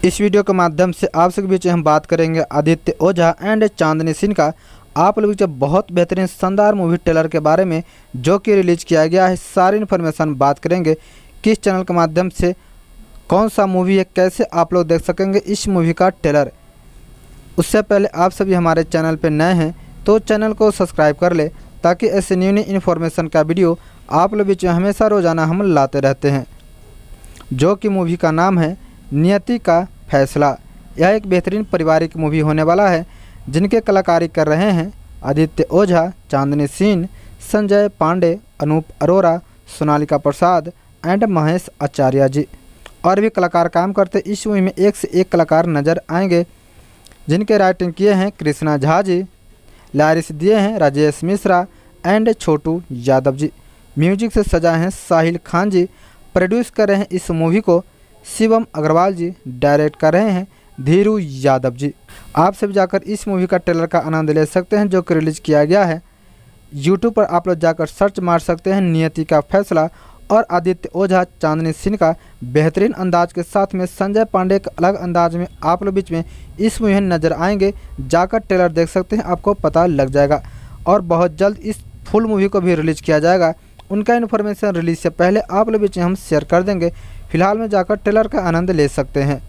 इस वीडियो के माध्यम से आप सभी बीच हम बात करेंगे आदित्य ओझा एंड चांदनी सिंह का आप लोग जब बहुत बेहतरीन शानदार मूवी ट्रेलर के बारे में जो कि रिलीज किया गया है। सारी इन्फॉर्मेशन बात करेंगे किस चैनल के माध्यम से कौन सा मूवी है, कैसे आप लोग देख सकेंगे इस मूवी का ट्रेलर। उससे पहले आप सभी हमारे चैनल पर नए हैं तो चैनल को सब्सक्राइब कर ले ताकि ऐसे न्यू इन्फॉर्मेशन का वीडियो आप लोग बीच में हमेशा रोज़ाना हम लाते रहते हैं। जो कि मूवी का नाम है नियति का फैसला। यह एक बेहतरीन पारिवारिक मूवी होने वाला है जिनके कलाकारी कर रहे हैं आदित्य ओझा, चांदनी सिंह, संजय पांडे, अनूप अरोरा, सोनालिका प्रसाद एंड महेश आचार्य जी। और भी कलाकार काम करते इस मूवी में एक से एक कलाकार नज़र आएंगे जिनके राइटिंग किए हैं कृष्णा झा जी, लारिस दिए हैं राजेश मिश्रा एंड छोटू यादव जी। म्यूजिक से सजा हैं साहिल खान जी। प्रोड्यूस कर रहे हैं इस मूवी को शिवम अग्रवाल जी। डायरेक्ट कर रहे हैं धीरू यादव जी। आप सब जाकर इस मूवी का ट्रेलर का आनंद ले सकते हैं जो कि रिलीज किया गया है। यूट्यूब पर आप लोग जाकर सर्च मार सकते हैं नियति का फैसला। और आदित्य ओझा, चांदनी सिंह का बेहतरीन अंदाज के साथ में संजय पांडे के अलग अंदाज में आप लोग बीच में इस मूवी में नज़र आएंगे। जाकर ट्रेलर देख सकते हैं, आपको पता लग जाएगा। और बहुत जल्द इस फुल मूवी को भी रिलीज किया जाएगा। उनका इन्फॉर्मेशन रिलीज से पहले आप लोग बीच में हम शेयर कर देंगे। फिलहाल में जाकर ट्रेलर का आनंद ले सकते हैं।